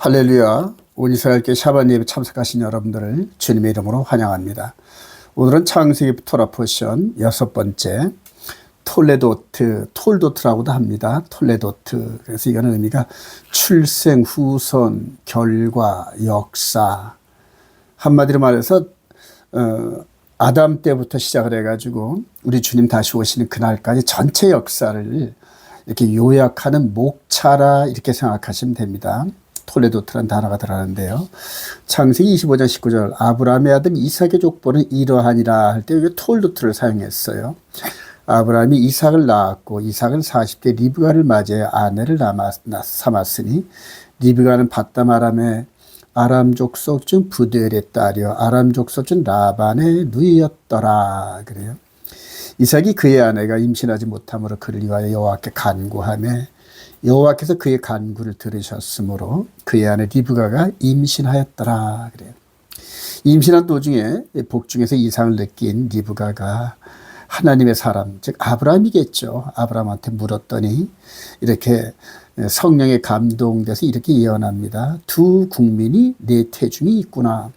할렐루야. 온 이스라엘교회 샤bat 예배 참석하신 여러분들을 주님의 이름으로 환영합니다. 오늘은 창세기 토라 포션 6번째 톨도트라고도 합니다. 톨레도트. 그래서 이거는 의미가 출생, 후손, 결과, 역사. 한마디로 말해서 아담 때부터 시작을 해가지고 우리 주님 다시 오시는 그날까지 전체 역사를 이렇게 요약하는 목차라 이렇게 생각하시면 됩니다. 톨레도트라는 단어가 들어가는데요. 창세기 25장 19절 아브라함의 아들 이삭의 족보는 이러하니라 할 때 여기 톨도트를 사용했어요. 아브라함이 이삭을 낳았고 이삭은 40대 리브가를 맞이해 아내를 삼았으니 리브가는 바담 아람의 아람 족속 중 부델의 딸이요 아람 족속 중 라반의 누이였더라 그래요. 이삭이 그의 아내가 임신하지 못함으로 그를 위하여 여호와께 간구하며 여호와께서 그의 간구를 들으셨으므로 그의 아내 리브가가 임신하였더라 그래요. 임신한 도중에 복중에서 이상을 느낀 리브가가 하나님의 사람 즉 아브라함이겠죠. 아브라함한테 물었더니 이렇게 성령에 감동돼서 이렇게 예언합니다. 두 국민이 내 태중이 있구나.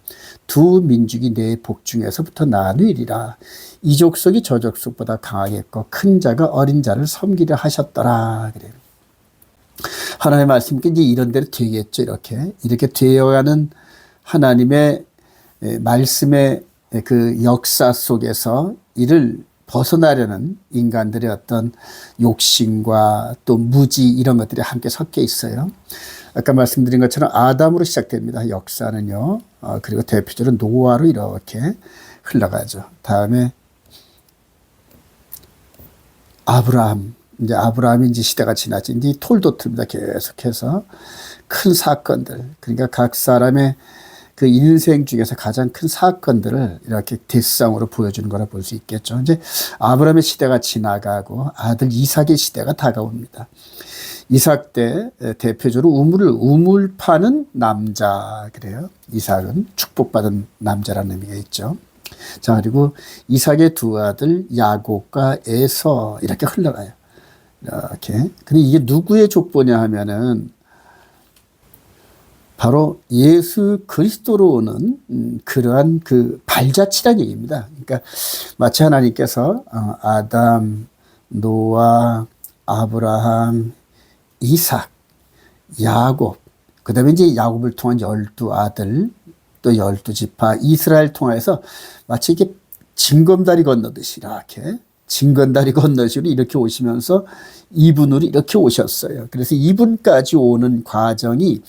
두 민족이 내 복중에서부터 나누리라. 이 족속이 저 족속보다 강하겠고 큰 자가 어린 자를 섬기려 하셨더라 그래요. 하나님의 말씀이 이제 이런 대로 되겠죠. 이렇게 되어가는 하나님의 말씀의 그 역사 속에서 이를 벗어나려는 인간들의 어떤 욕심과 또 무지 이런 것들이 함께 섞여 있어요. 아까 말씀드린 것처럼 아담으로 시작됩니다. 역사는요. 그리고 대표적으로 노아로 이렇게 흘러가죠. 다음에 아브라함이 이제 시대가 지나지 이제 톨도트입니다. 계속해서 큰 사건들 그러니까 각 사람의 그 인생 중에서 가장 큰 사건들을 이렇게 대상으로 보여주는 거라 볼 수 있겠죠. 이제 아브라함의 시대가 지나가고 아들 이삭의 시대가 다가옵니다. 이삭 때 대표적으로 우물 파는 남자 그래요. 이삭은 축복받은 남자라는 의미가 있죠. 자 그리고 이삭의 두 아들 야곱과 에서 이렇게 흘러가요. 이렇게. 근데 이게 누구의 족보냐 하면은 바로 예수 그리스도로 오는 그러한 그 발자취란 얘기입니다. 그러니까 마치 하나님께서 아담, 노아, 아브라함, 이삭, 야곱, 그 다음에 이제 야곱을 통한 12아들, 또 12지파, 이스라엘 통해서 마치 이렇게 징검다리 건너듯이 이렇게 징검다리 건너시로 이렇게 오시면서 이분으로 이렇게 오셨어요. 그래서 이분까지 오는 과정이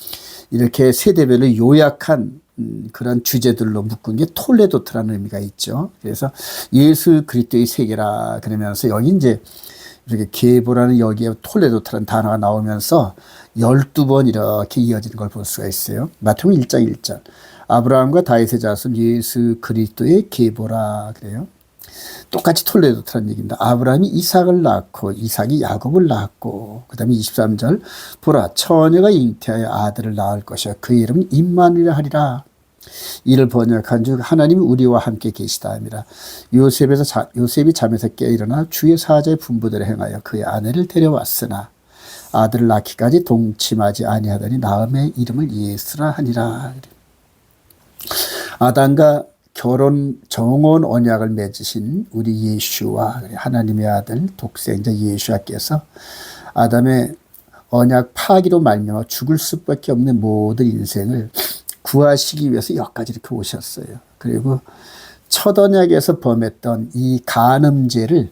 이렇게 세대별로 요약한 그런 주제들로 묶은 게 톨레도트라는 의미가 있죠. 그래서 예수 그리스도의 세계라 그러면서 여기 이제 이렇게 계보라는 여기에 톨레도트라는 단어가 나오면서 12번 이렇게 이어지는 걸 볼 수가 있어요. 마태복음 1장 1절 아브라함과 다윗의 자손 예수 그리스도의 계보라 그래요. 똑같이 톨레도트라는 얘기입니다. 아브라함이 이삭을 낳고 이삭이 야곱을 낳았고 그 다음에 23절 보라 처녀가 잉태하여 아들을 낳을 것이요 그 이름은 임마누엘 하리라. 이를 번역한 즉 하나님이 우리와 함께 계시다 합니다. 요셉이 잠에서 깨어 일어나 주의 사자의 분부대로 행하여 그의 아내를 데려왔으나 아들을 낳기까지 동침하지 아니하더니 낳음의 이름을 예수라 하니라. 아담과 결혼 정원 언약을 맺으신 우리 예수와 하나님의 아들 독생자 예수께서 아담의 언약 파기로 말미암아 죽을 수밖에 없는 모든 인생을 구하시기 위해서 여기까지 이렇게 오셨어요. 그리고 첫 언약에서 범했던 이 간음죄를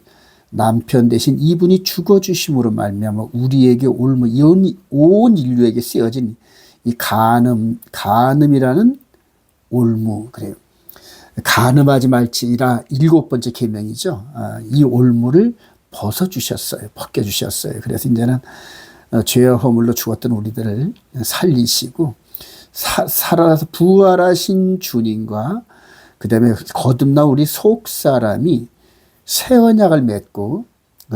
남편 대신 이분이 죽어주심으로 말미암아 우리에게 온 인류에게 쓰여진 이 간음이라는 올무 그래요. 간음하지 말지니라 7번째 계명이죠. 이 올무를 벗어주셨어요. 벗겨주셨어요. 그래서 이제는 죄와 허물로 죽었던 우리들을 살리시고 살아서 부활하신 주님과 그 다음에 거듭난 우리 속사람이 새 언약을 맺고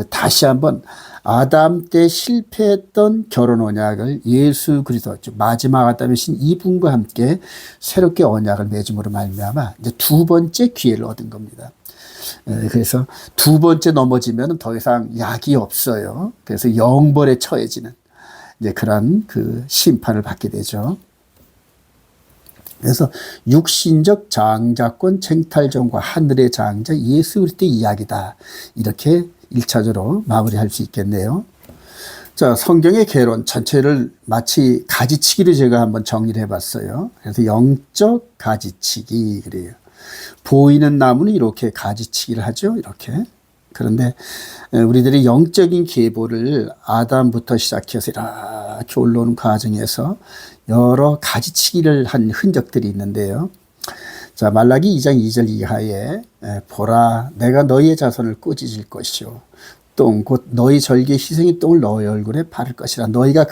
다시 한번 아담 때 실패했던 결혼 언약을 예수 그리스도 마지막 아담이신 이분과 함께 새롭게 언약을 맺음으로 말미암아 이제 두 번째 기회를 얻은 겁니다. 그래서 두 번째 넘어지면 더 이상 약이 없어요. 그래서 영벌에 처해지는 이제 그런 그 심판을 받게 되죠. 그래서 육신적 장자권 쟁탈전과 하늘의 장자 예수 그리스도의 이야기다. 이렇게 1차적으로 마무리할 수 있겠네요. 자, 성경의 개론 전체를 마치 가지치기로 제가 한번 정리를 해봤어요. 그래서 영적 가지치기 그래요. 보이는 나무는 이렇게 가지치기를 하죠. 이렇게. 그런데 우리들이 영적인 계보를 아담부터 시작해서 이렇게 올라오는 과정에서 여러 가지치기를 한 흔적들이 있는데요. 자, 말라기 2장 2절 이하에 보라 내가 너희의 자손을 꾸짖을 것이요 똥 곧 너희 절기의 희생의 똥을 너희 얼굴에 바를 것이라 너희가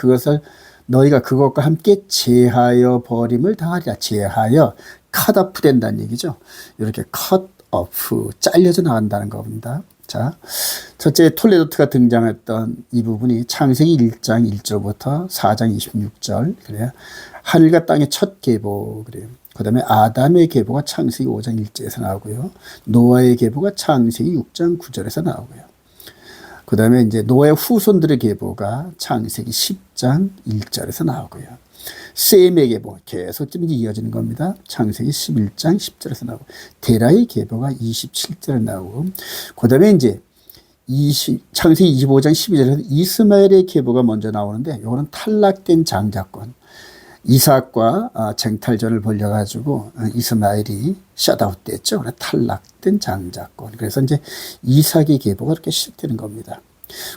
그것과 함께 제하여 버림을 당하리라. 제하여 컷오프 된다는 얘기죠. 이렇게 컷오프 잘려져 나간다는 겁니다. 자, 첫째 톨레도트가 등장했던 이 부분이 창세기 1장 1절부터 4장 26절 그래요. 하늘과 땅의 첫 계보 그래요. 그 다음에 아담의 계보가 창세기 5장 1절에서 나오고요. 노아의 계보가 창세기 6장 9절에서 나오고요. 그 다음에 이제 노아의 후손들의 계보가 창세기 10장 1절에서 나오고요. 셈의 계보 계속 좀 이어지는 겁니다. 창세기 11장 10절에서 나오고 데라의 계보가 27절에 나오고 그 다음에 이제 창세기 25장 12절에서 이스마엘의 계보가 먼저 나오는데 이거는 탈락된 장자권 이삭과 쟁탈전을 벌려가지고 이스마엘이 셧아웃 됐죠. 탈락된 장자권. 그래서 이제 이삭의 계보가 그렇게 시작되는 겁니다.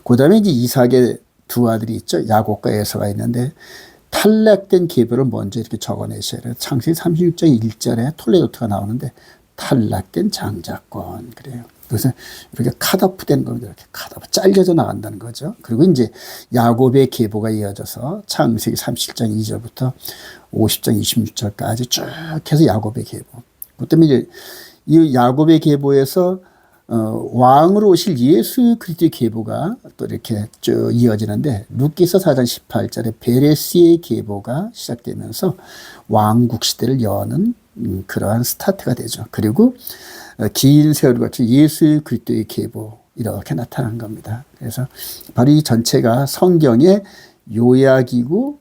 그 다음에 이제 이삭의 두 아들이 있죠. 야곱과 에서가 있는데 탈락된 계보를 먼저 이렇게 적어내셔야 돼요. 창세기 36장 1절에 톨레도트가 나오는데 탈락된 장자권. 그래요. 그래서 이렇게 컷오프 되는 겁니다. 이렇게 컷오프 잘려져 나간다는 거죠. 그리고 이제 야곱의 계보가 이어져서 창세기 37장 2절부터 50장 26절까지 쭉 해서 야곱의 계보. 그 때문에 이제 이 야곱의 계보에서 왕으로 오실 예수 그리스도의 계보가 또 이렇게 쭉 이어지는데 루키서 4장 18절에 베레스의 계보가 시작되면서 왕국 시대를 여는 그러한 스타트가 되죠. 그리고 긴 세월을 거쳐 예수 그리스도의 계보 이렇게 나타난 겁니다. 그래서 바로 이 전체가 성경의 요약이고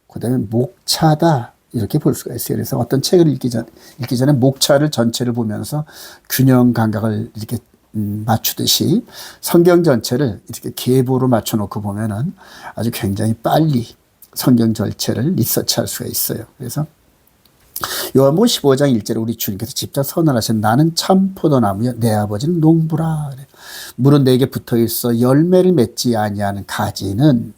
그다음에 목차다 이렇게 볼 수가 있어요. 그래서 어떤 책을 읽기 전에 목차를 전체를 보면서 균형 감각을 이렇게 맞추듯이 성경 전체를 이렇게 계보로 맞춰놓고 보면은 아주 굉장히 빨리 성경 전체를 리서치할 수가 있어요. 그래서 요한복음 15장 1절에 우리 주님께서 직접 선언하신 나는 참 포도나무여 내 아버지는 농부라. 물은 내게 붙어 있어 열매를 맺지 아니하는 가지는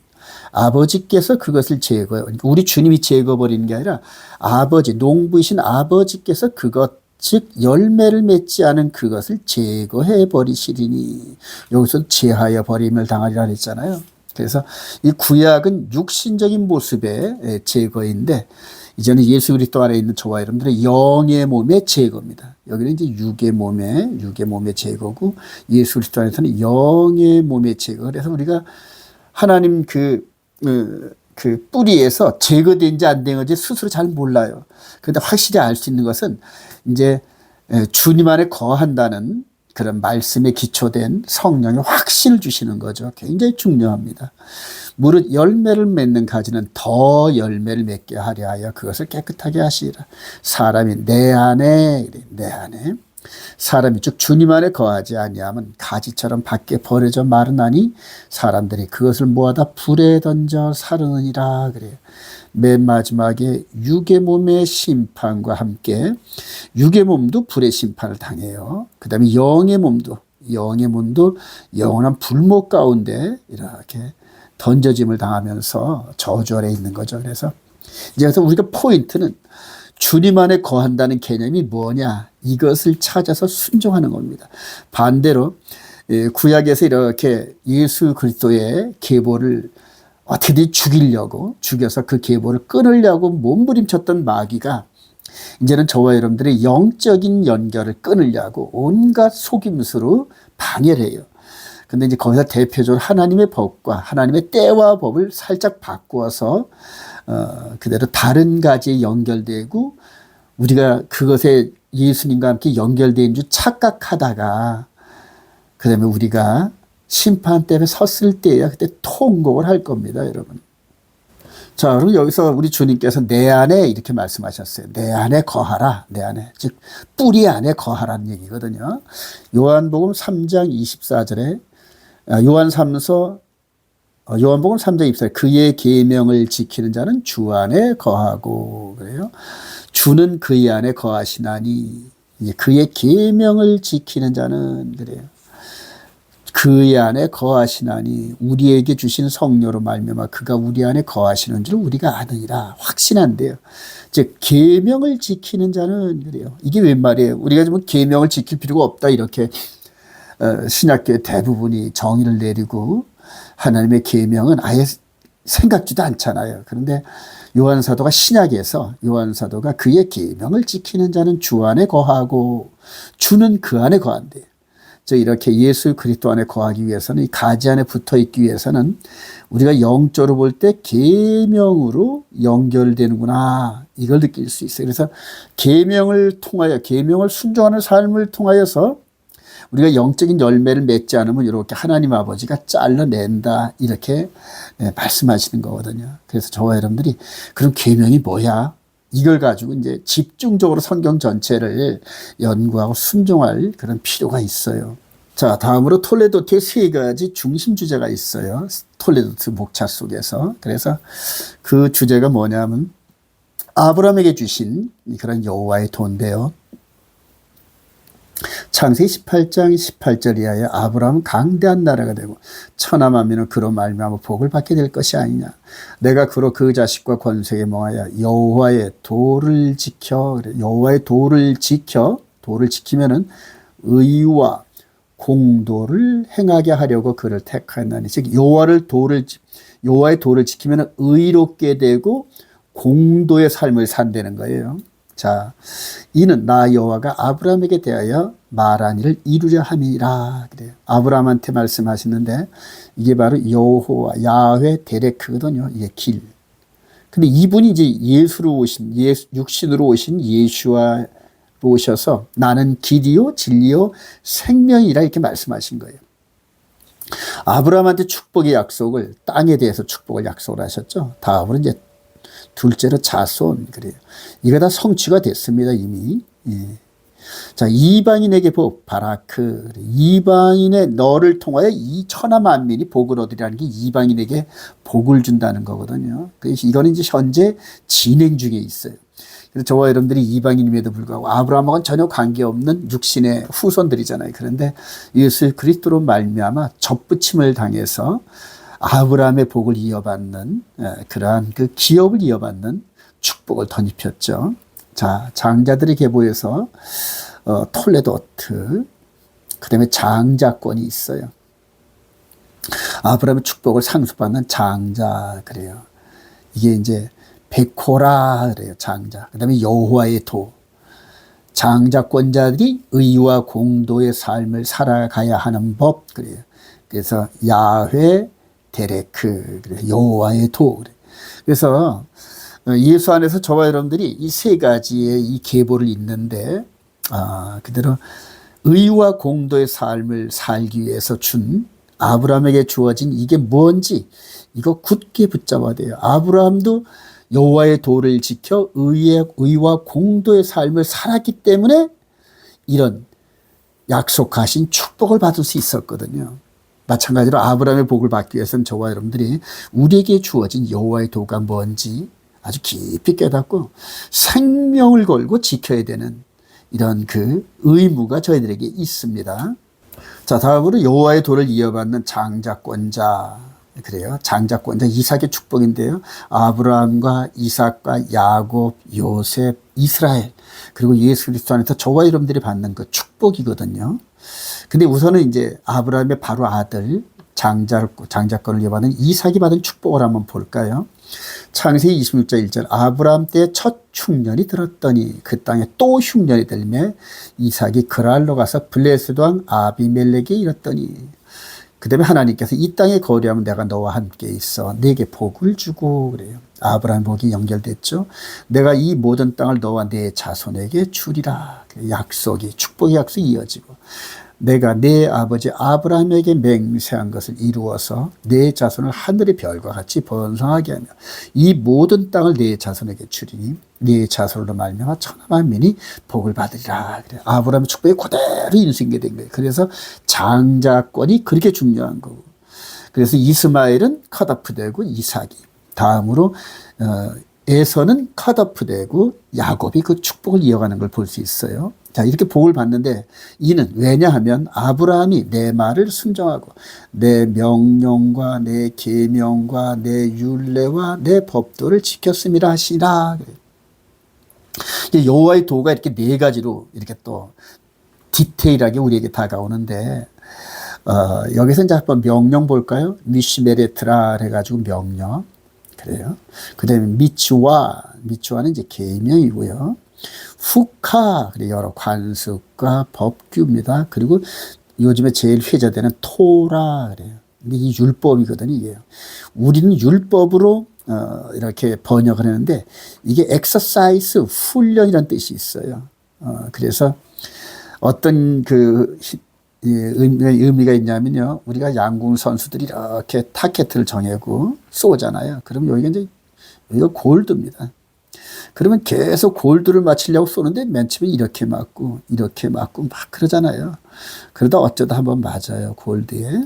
아버지께서 그것을 제거해. 우리 주님이 제거버리는 게 아니라 아버지 농부이신 아버지께서 그것 즉 열매를 맺지 않은 그것을 제거해 버리시리니 여기서 제하여 버림을 당하리라 했잖아요. 그래서 이 구약은 육신적인 모습의 제거인데 이제는 예수 그리스도 안에 있는 저와 여러분들의 영의 몸의 제거입니다. 여기는 이제 육의 몸의 제거고 예수 그리스도 안에서는 영의 몸의 제거. 그래서 우리가 하나님 그 뿌리에서 제거된지 안 된지 스스로 잘 몰라요. 그런데 확실히 알 수 있는 것은 이제 주님 안에 거한다는 그런 말씀에 기초된 성령의 확신을 주시는 거죠. 굉장히 중요합니다. 무릇 열매를 맺는 가지는 더 열매를 맺게 하려 하여 그것을 깨끗하게 하시리라. 사람이 내 안에 사람이 즉 주님 안에 거하지 아니하면 가지처럼 밖에 버려져 마르나니 사람들이 그것을 모아다 불에 던져 사르느니라 그래요. 맨 마지막에 육의 몸의 심판과 함께 육의 몸도 불의 심판을 당해요. 그 다음에 영의 몸도 영원한 불목 가운데 이렇게 던져짐을 당하면서 저주 아래 있는 거죠. 그래서 우리가 포인트는 주님 안에 거한다는 개념이 뭐냐 이것을 찾아서 순종하는 겁니다. 반대로 구약에서 이렇게 예수 그리스도의 계보를 어떻게든 죽여서 그 계보를 끊으려고 몸부림쳤던 마귀가 이제는 저와 여러분들의 영적인 연결을 끊으려고 온갖 속임수로 방해를 해요. 근데 이제 거기서 대표적으로 하나님의 법과 하나님의 때와 법을 살짝 바꾸어서 그대로 다른 가지에 연결되고 우리가 그것에 예수님과 함께 연결된 줄 착각하다가 그다음에 우리가 심판대에 섰을 때야 그때 통곡을 할 겁니다, 여러분. 자, 그리고 여기서 우리 주님께서 내 안에 이렇게 말씀하셨어요. 내 안에 거하라. 내 안에. 즉, 뿌리 안에 거하라는 얘기거든요. 요한복음 3장 24절에, 요한복음 3장 24절에 그의 계명을 지키는 자는 주 안에 거하고, 그래요. 주는 그의 안에 거하시나니, 그의 계명을 지키는 자는, 그래요. 그의 안에 거하시나니 우리에게 주신 성령으로 말미암아 그가 우리 안에 거하시는 줄 우리가 아느니라. 확신한데요. 즉 계명을 지키는 자는 그래요. 이게 웬 말이에요? 우리가 좀 계명을 지킬 필요가 없다 이렇게 신약교회 대부분이 정의를 내리고 하나님의 계명은 아예 생각지도 않잖아요. 그런데 요한사도가 신약에서 요한사도가 그의 계명을 지키는 자는 주 안에 거하고 주는 그 안에 거한대요. 이렇게 예수 그리스도 안에 거하기 위해서는 이 가지 안에 붙어 있기 위해서는 우리가 영적으로 볼 때 계명으로 연결되는구나 이걸 느낄 수 있어요. 그래서 계명을 통하여 계명을 순종하는 삶을 통하여서 우리가 영적인 열매를 맺지 않으면 이렇게 하나님 아버지가 잘라낸다 이렇게 말씀하시는 거거든요. 그래서 저와 여러분들이 그럼 계명이 뭐야? 이걸 가지고 이제 집중적으로 성경 전체를 연구하고 순종할 그런 필요가 있어요. 자, 다음으로 톨레도트의 세 가지 중심 주제가 있어요. 톨레도트 목차 속에서. 그래서 그 주제가 뭐냐면 아브라함에게 주신 그런 여호와의 도인데요. 창세기 18장 18절 이하에 아브라함은 강대한 나라가 되고 천하 만민은 그로 말미암아 복을 받게 될 것이 아니냐. 내가 그로 그 자식과 권세에蒙하여 여호와의 도를 지켜. 여호와의 도를 지키면은 의와 공도를 행하게 하려고 그를 택하였나니. 즉 여호와의 도를 지키면은 의롭게 되고 공도의 삶을 산다는 거예요. 자, 이는 나 여호와가 아브라함에게 대하여 말한 일을 이루려 함이라. 그래요. 아브라함한테 말씀하시는데 이게 바로 여호와 야훼 데레크거든요. 이게 길. 근데 이분이 이제 육신으로 오신 예수와 오셔서 나는 길이요 진리요 생명이라 이렇게 말씀하신 거예요. 아브라함한테 축복의 약속을 땅에 대해서 축복을 약속을 하셨죠. 다음으로 이제 둘째로 자손. 그래요. 이거 다 성취가 됐습니다 이미. 예. 자, 이방인에게 복 바라크. 이방인의 너를 통하여 이 천하 만민이 복을 얻으리라는 게 이방인에게 복을 준다는 거거든요. 그래서 이거는 이제 현재 진행 중에 있어요. 그래서 저와 여러분들이 이방인임에도 불구하고 아브라함하고는 전혀 관계없는 육신의 후손들이잖아요. 그런데 예수 그리스도로 말미암아 접붙임을 당해서 아브라함의 복을 이어받는 그러한 그 기업을 이어받는 축복을 덧입혔죠. 자, 장자들의 계보에서 톨레도트, 그 다음에 장자권이 있어요. 아브라함의 축복을 상속받는 장자, 그래요. 이게 이제 베코라, 그래요. 장자. 그 다음에 여호와의 도. 장자권자들이 의와 공도의 삶을 살아가야 하는 법, 그래요. 그래서 야훼 데레크, 그래서 여호와의 도. 그래서 예수 안에서 저와 여러분들이 이 세 가지의 이 계보를 잇는데, 그대로 의와 공도의 삶을 살기 위해서 준 아브라함에게 주어진 이게 뭔지 이거 굳게 붙잡아야 돼요. 아브라함도 여호와의 도를 지켜 의와 공도의 삶을 살았기 때문에 이런 약속하신 축복을 받을 수 있었거든요. 마찬가지로 아브라함의 복을 받기 위해서는 저와 여러분들이 우리에게 주어진 여호와의 도가 뭔지 아주 깊이 깨닫고 생명을 걸고 지켜야 되는 이런 그 의무가 저희들에게 있습니다. 자, 다음으로 여호와의 도를 이어받는 장자권자. 그래요. 장자권자 이삭의 축복인데요. 아브라함과 이삭과 야곱, 요셉, 이스라엘 그리고 예수 그리스도 안에서 저와 여러분들이 받는 그 축복이거든요. 근데 우선은 이제 아브라함의 바로 아들 장자권을 이어받는 이삭이 받은 축복을 한번 볼까요? 창세기 26장 1절 아브라함 때 첫 흉년이 들었더니 그 땅에 또 흉년이 들매 이삭이 그랄로 가서 블레셋 왕 아비멜렉에 이르렀더니 그 다음에 하나님께서 이 땅에 거류하면 내가 너와 함께 있어 내게 복을 주고 그래요. 아브라함 복이 연결됐죠. 내가 이 모든 땅을 너와 내 자손에게 주리라. 약속이 축복의 약속이 이어지고 내가 내 아버지 아브라함에게 맹세한 것을 이루어서 내 자손을 하늘의 별과 같이 번성하게 하며 이 모든 땅을 내 자손에게 주리니 네 자손으로 말미암아 천하 만민이 복을 받으리라. 그래. 아브라함의 축복이 그대로 인수인계 된 거예요. 그래서 장자권이 그렇게 중요한 거고. 그래서 이스마엘은 컷오프되고 이삭이 다음으로 에서는 컷오프되고 야곱이 그 축복을 이어가는 걸 볼 수 있어요. 자, 이렇게 복을 받는데 이는 왜냐하면 아브라함이 내 말을 순종하고 내 명령과 내 계명과 내 율례와 내 법도를 지켰음이라 하시라. 여호와의 도가 이렇게 네 가지로 이렇게 또 디테일하게 우리에게 다가오는데 여기서 이제 한번 명령 볼까요? 미시메레트라 해가지고 명령. 그래요. 그 다음에 미츠와는 이제 계명이고요. 후카, 그래 여러 관습과 법규입니다. 그리고 요즘에 제일 회자되는 토라, 그래요. 이 율법이거든요, 이게. 우리는 율법으로 이렇게 번역을 하는데 이게 엑서사이즈, 훈련이라는 뜻이 있어요. 그래서 어떤 의미가 있냐면요. 우리가 양궁 선수들이 이렇게 타켓을 정하고 쏘잖아요. 그럼 여기가 골드입니다. 그러면 계속 골드를 맞추려고 쏘는데 맨 처음에 이렇게 맞고 막 그러잖아요. 그러다 어쩌다 한번 맞아요, 골드에.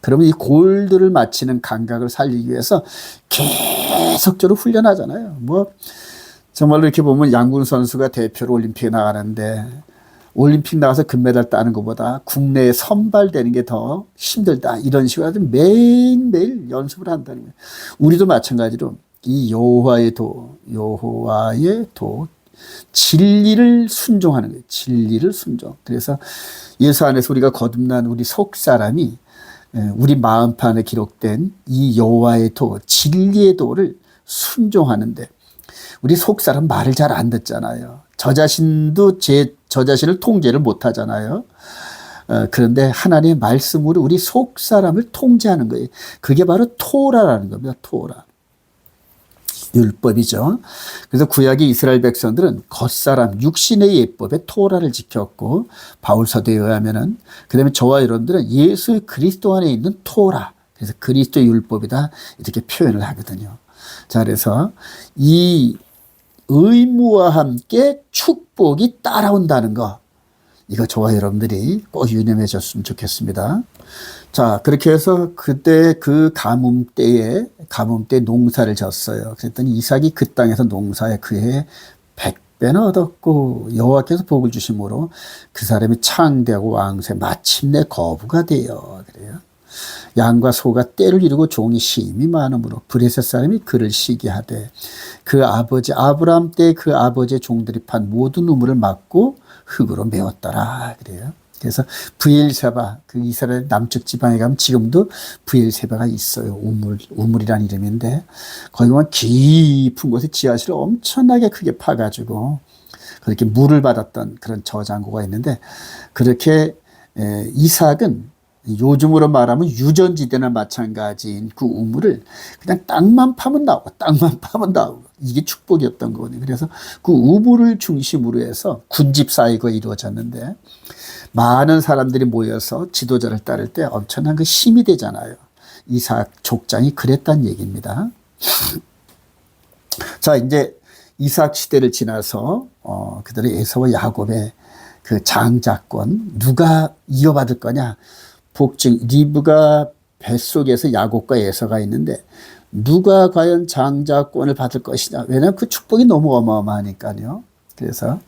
그러면 이 골드를 맞히는 감각을 살리기 위해서 계속적으로 훈련하잖아요. 뭐 정말로 이렇게 보면 양궁 선수가 대표로 올림픽에 나가는데 올림픽 나가서 금메달 따는 것보다 국내에 선발되는 게 더 힘들다. 이런 식으로 아주 매일매일 연습을 한다는 거예요. 우리도 마찬가지로 이 여호와의 도, 진리를 순종하는 거예요. 진리를 순종. 그래서 예수 안에서 우리가 거듭난 우리 속 사람이 우리 마음판에 기록된 이 여호와의 도, 진리의 도를 순종하는데 우리 속 사람 말을 잘 안 듣잖아요. 저 자신도 저 자신을 통제를 못 하잖아요. 그런데 하나님의 말씀으로 우리 속 사람을 통제하는 거예요. 그게 바로 토라라는 겁니다. 토라. 율법이죠. 그래서 구약의 이스라엘 백성들은 겉사람 육신의 예법에 토라를 지켰고 바울 서도에 의하면은 그다음에 저와 여러분들은 예수 그리스도 안에 있는 토라. 그래서 그리스도 율법이다 이렇게 표현을 하거든요. 자, 그래서 이 의무와 함께 축복이 따라온다는 거. 이거 저와 여러분들이 꼭 유념해줬으면 좋겠습니다. 자, 그렇게 해서 그때 그 가뭄 때 농사를 졌어요. 그랬더니 이삭이 그 땅에서 농사에 그해 100배나 얻었고 여호와께서 복을 주심으로 그 사람이 창대하고 왕세 마침내 거부가 되어 그래요. 양과 소가 때를 이루고 종이 심이 많으므로 브레셋 사람이 그를 시기하되 그 아버지 아브라함 때 그 아버지의 종들이 판 모든 우물을 막고 흙으로 메웠더라 그래요. 그래서 브엘세바 그 이스라엘 남쪽 지방에 가면 지금도 브엘세바가 있어요. 우물이라는 이름인데 거기 보면 깊은 곳에 지하실을 엄청나게 크게 파가지고 그렇게 물을 받았던 그런 저장고가 있는데 그렇게 이삭은 요즘으로 말하면 유전지대나 마찬가지인 그 우물을 그냥 땅만 파면 나오고 이게 축복이었던 거거든요. 그래서 그 우물을 중심으로 해서 군집 사회가 이루어졌는데 많은 사람들이 모여서 지도자를 따를 때 엄청난 그 힘이 되잖아요. 이삭 족장이 그랬단 얘기입니다. 자, 이제 이삭 시대를 지나서 그들의 에서와 야곱의 그 장자권 누가 이어받을 거냐? 복증 리브가 뱃속에서 야곱과 에서가 있는데 누가 과연 장자권을 받을 것이냐. 왜냐하면 그 축복이 너무 어마어마하니까요. 그래서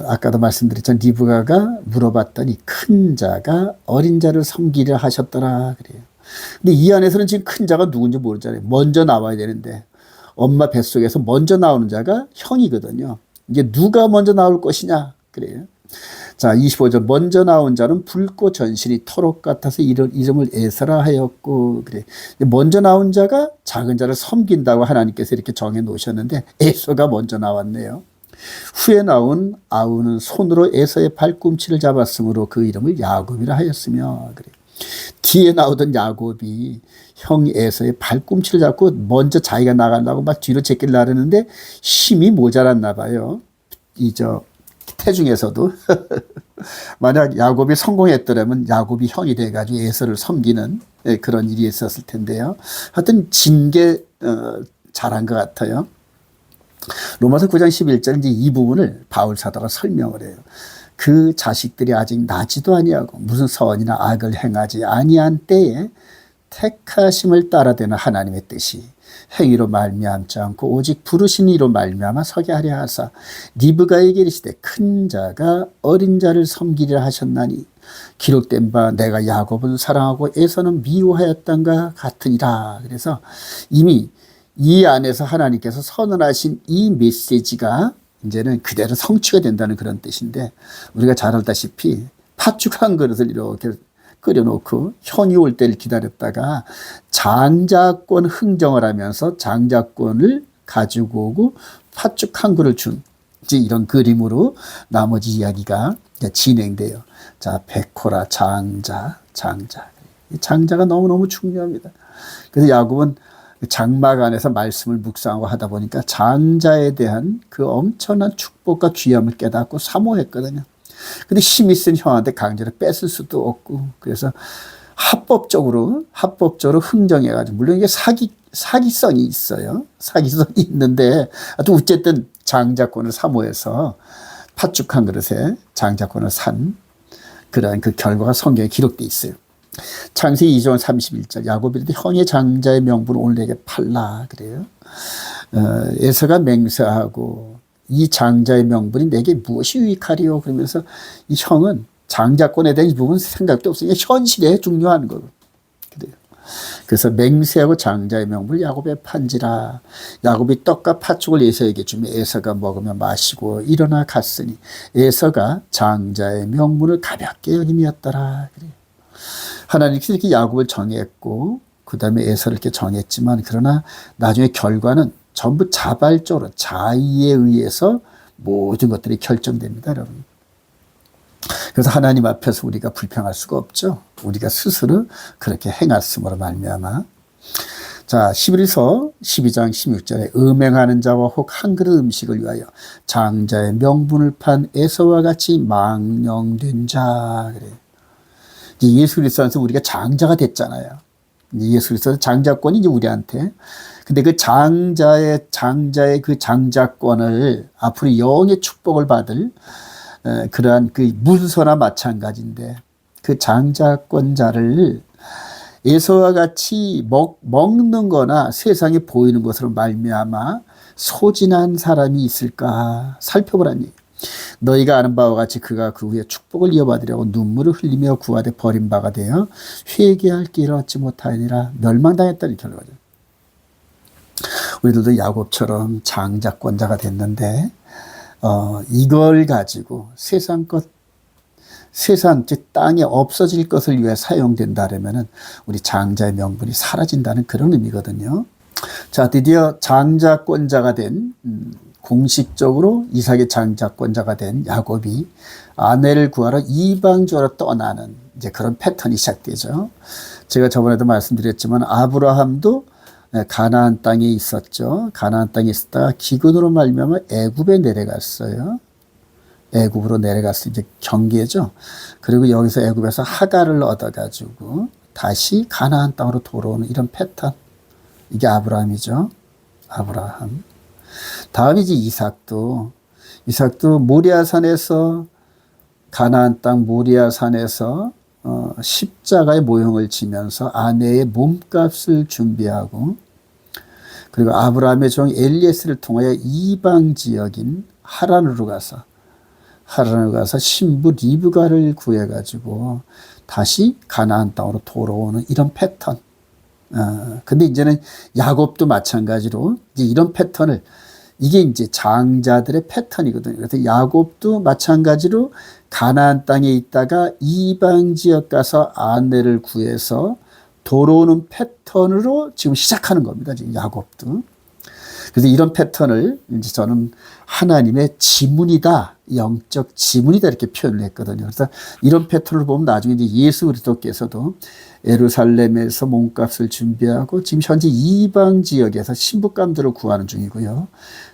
아까도 말씀드렸지만 리브가가 물어봤더니 큰 자가 어린 자를 섬기려 하셨더라 그래요. 근데 이 안에서는 지금 큰 자가 누군지 모르잖아요. 먼저 나와야 되는데 엄마 뱃속에서 먼저 나오는 자가 형이거든요. 이게 누가 먼저 나올 것이냐 그래요. 자, 25절 먼저 나온 자는 붉고 전신이 토록 같아서 이름을 에서라 하였고 그래. 먼저 나온 자가 작은 자를 섬긴다고 하나님께서 이렇게 정해 놓으셨는데 에서가 먼저 나왔네요. 후에 나온 아우는 손으로 에서의 발꿈치를 잡았으므로 그 이름을 야곱이라 하였으며 그래. 뒤에 나오던 야곱이 형 에서의 발꿈치를 잡고 먼저 자기가 나가려고 막 뒤로 제끼려고 하는데 힘이 모자랐나 봐요. 태중에서도 만약 야곱이 성공했더라면 야곱이 형이 돼가지고 에서를 섬기는 그런 일이 있었을 텐데요. 하여튼 징계 잘한 것 같아요. 로마서 9장 11절 이제 이 부분을 바울 사도가 설명을 해요. 그 자식들이 아직 나지도 아니하고 무슨 선이나 악을 행하지 아니한 때에 택하심을 따라되는 하나님의 뜻이 행위로 말미암지 않고 오직 부르신 이로 말미암아 서게 하려 하사 리브가에게 이르시되 큰 자가 어린 자를 섬기리라 하셨나니 기록된 바 내가 야곱은 사랑하고 에서는 미워하였던가 같으니라. 그래서 이미 이 안에서 하나님께서 선언하신 이 메시지가 이제는 그대로 성취가 된다는 그런 뜻인데, 우리가 잘 알다시피 팥죽 한 그릇을 이렇게 끓여놓고 현이 올 때를 기다렸다가 장자권 흥정을 하면서 장자권을 가지고 오고 팥죽 한 그릇을 준 이제 이런 그림으로 나머지 이야기가 진행돼요. 자, 백호라 장자가 너무너무 중요합니다. 그래서 야곱은 장막 안에서 말씀을 묵상하고 하다 보니까 장자에 대한 그 엄청난 축복과 귀함을 깨닫고 사모했거든요. 근데 힘이 센 형한테 강제로 뺏을 수도 없고, 그래서 합법적으로 흥정해가지고, 물론 이게 사기성이 있어요. 사기성이 있는데, 하여튼 어쨌든 장자권을 사모해서 팥죽 한 그릇에 장자권을 산 그러한 그 결과가 성경에 기록되어 있어요. 창세기 2장 31절 야곱이 이르되 형의 장자의 명분을 오늘 내게 팔라 그래요. 에서가 맹세하고 이 장자의 명분이 내게 무엇이 유익하리요? 그러면서 이 형은 장자권에 대한 이 부분 생각도 없으니까 현실에 중요한 거고. 그래요. 그래서 맹세하고 장자의 명분을 야곱에 판지라. 야곱이 떡과 팥죽을 에서에게 주며 에서가 먹으며 마시고 일어나 갔으니 에서가 장자의 명분을 가볍게 여김이었더라. 그래요. 하나님께서 이렇게 야곱을 정했고 그 다음에 에서를 이렇게 정했지만, 그러나 나중에 결과는 전부 자발적으로 자의에 의해서 모든 것들이 결정됩니다, 여러분. 그래서 하나님 앞에서 우리가 불평할 수가 없죠. 우리가 스스로 그렇게 행했음으로 말미암아. 자, 히브리서 12장 16절에 음행하는 자와 혹 한 그릇 음식을 위하여 장자의 명분을 판 에서와 같이 망령된 자. 그래요. 예수 그리스도 안에서 우리가 장자가 됐잖아요. 예수 그리스도 장자권이 이제 우리한테. 근데 그 장자의 그 장자권을 앞으로 영의 축복을 받을 그러한 그 문서나 마찬가지인데, 그 장자권자를 에서와 같이 먹는 거나 세상에 보이는 것으로 말미암아 소진한 사람이 있을까 살펴보라는 얘기예요. 너희가 아는 바와 같이 그가 그 후에 축복을 이어받으려고 눈물을 흘리며 구하되 버린 바가 되어 회개할 길을 얻지 못하니라 멸망당했다는 결과죠. 우리들도 야곱처럼 장자권자가 됐는데 이걸 가지고 세상 즉 땅에 없어질 것을 위해 사용된다라면은 우리 장자의 명분이 사라진다는 그런 의미거든요. 자, 드디어 장자권자가 된 공식적으로 이삭의 장자권자가 된 야곱이 아내를 구하러 이방지로 떠나는 이제 그런 패턴이 시작되죠. 제가 저번에도 말씀드렸지만 아브라함도 가나안 땅에 있었죠. 가나안 땅에 있었다가 기근으로 말미암아 애굽에 내려갔어요. 애굽으로 내려갔을 이제 경계죠. 그리고 여기서 애굽에서 하갈을 얻어가지고 다시 가나안 땅으로 돌아오는 이런 패턴. 이게 아브라함이죠. 아브라함. 다음이지 이삭도 모리아산에서 가나안 땅 모리아산에서 십자가의 모형을 지면서 아내의 몸값을 준비하고, 그리고 아브라함의 종 엘리에스를 통하여 이방 지역인 하란으로 가서 신부 리브가를 구해가지고 다시 가나안 땅으로 돌아오는 이런 패턴. 근데 이제는 야곱도 마찬가지로 이제 이런 패턴을, 이게 이제 장자들의 패턴이거든요. 그래서 야곱도 마찬가지로 가나안 땅에 있다가 이방 지역 가서 아내를 구해서 돌아오는 패턴으로 지금 시작하는 겁니다. 지금 야곱도. 그래서 이런 패턴을 이제 저는 하나님의 지문이다, 영적 지문이다 이렇게 표현을 했거든요. 그래서 이런 패턴을 보면 나중에 이제 예수 그리스도께서도 예루살렘에서 몸값을 준비하고 지금 현재 이방 지역에서 신부감들을 구하는 중이고요.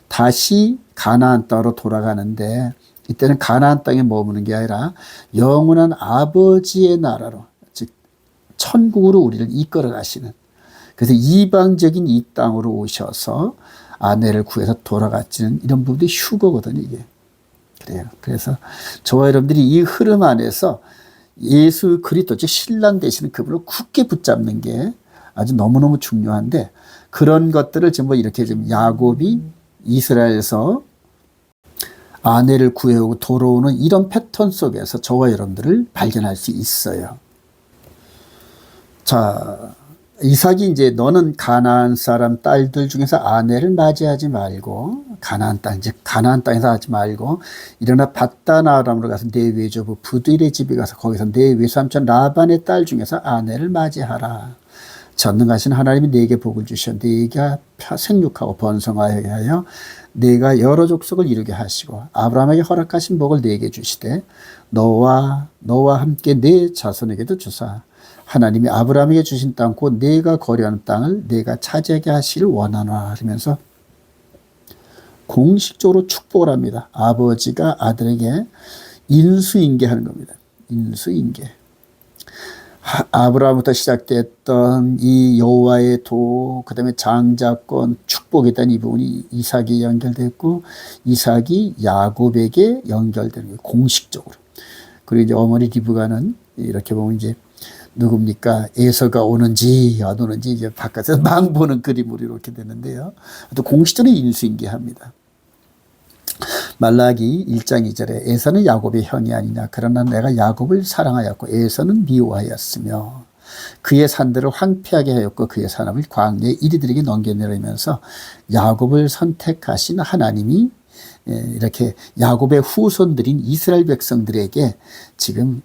다시 가나안 땅으로 돌아가는데 이때는 가나안 땅에 머무는 게 아니라 영원한 아버지의 나라로, 즉 천국으로 우리를 이끌어 가시는, 그래서 이방적인 이 땅으로 오셔서 아내를 구해서 돌아가시는 이런 부분이 휴거거든요, 이게. 그래요. 그래서 저와 여러분들이 이 흐름 안에서 예수 그리스도, 즉 신랑 되시는 그분을 굳게 붙잡는 게 아주 너무너무 중요한데, 그런 것들을 전부 이렇게 좀 야곱이 이스라엘에서 아내를 구해오고 돌아오는 이런 패턴 속에서 저와 여러분들을 발견할 수 있어요. 자, 이삭이 이제 너는 가나안 사람 딸들 중에서 아내를 맞이하지 말고, 가나안 땅, 즉 가나안 땅에서 하지 말고 일어나 밧단 아람으로 가서 내 외조부 부들의 집에 가서 거기서 내 외삼촌 라반의 딸 중에서 아내를 맞이하라. 전능하신 하나님이 네게 복을 주셔 네가 생육하고 번성하게 하여 네가 여러 족속을 이루게 하시고 아브라함에게 허락하신 복을 네게 주시되 너와 함께 네 자손에게도 주사 하나님이 아브라함에게 주신 땅 곧 네가 거류하는 땅을 네가 차지하게 하시기를 원하노라 하면서 공식적으로 축복을 합니다. 아버지가 아들에게 인수인계하는 겁니다. 인수인계. 아브라함부터 시작됐던 이 여호와의 도, 그 다음에 장자권, 축복에 대한 이 부분이 이삭이 연결됐고, 이삭이 야곱에게 연결되는 거예요. 공식적으로. 그리고 이제 어머니 리브가는 이렇게 보면 이제 누굽니까? 에서가 오는지 안 오는지 이제 바깥에서 망 보는 그림으로 이렇게 되는데요. 또 공식적으로 인수인계합니다. 말라기 1장 2절에 에서는 야곱의 형이 아니냐. 그러나 내가 야곱을 사랑하였고 에서는 미워하였으며 그의 산들을 황폐하게 하였고 그의 사람을 광야에 이리들에게 넘겨내리면서 야곱을 선택하신 하나님이 이렇게 야곱의 후손들인 이스라엘 백성들에게 지금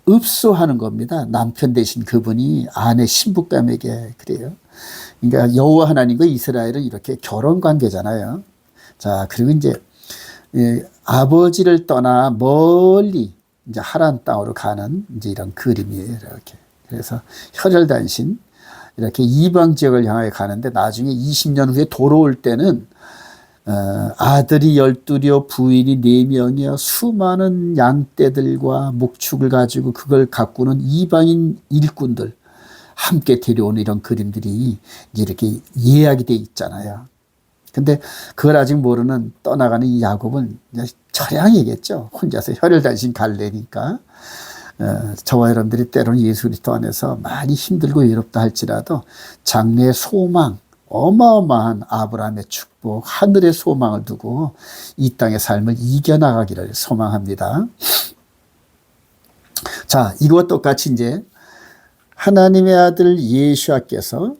읍소하는 겁니다. 남편 대신 그분이 아내 신부감에게 그래요. 그러니까 여호와 하나님과 이스라엘은 이렇게 결혼 관계잖아요. 자, 그리고 이제 아버지를 떠나 멀리 이제 하란 땅으로 가는 이제 이런 그림이에요. 이렇게. 그래서 혈혈단신 이렇게 이방 지역을 향하여 가는데 나중에 20년 후에 돌아올 때는 아들이 12려 부인이 4명이여 수많은 양떼들과 목축을 가지고 그걸 가꾸는 이방인 일꾼들 함께 데려오는 이런 그림들이 이제 이렇게 예약이 돼 있잖아요. 근데 그걸 아직 모르는 떠나가는 이 야곱은 처량이겠죠. 혼자서 혈혈단신 갈래니까. 저와 여러분들이 때로는 예수 그리스도 안에서 많이 힘들고 외롭다 할지라도 장래의 소망, 어마어마한 아브라함의 축복, 하늘의 소망을 두고 이 땅의 삶을 이겨나가기를 소망합니다. 자, 이것과 똑같이 이제 하나님의 아들 예수아께서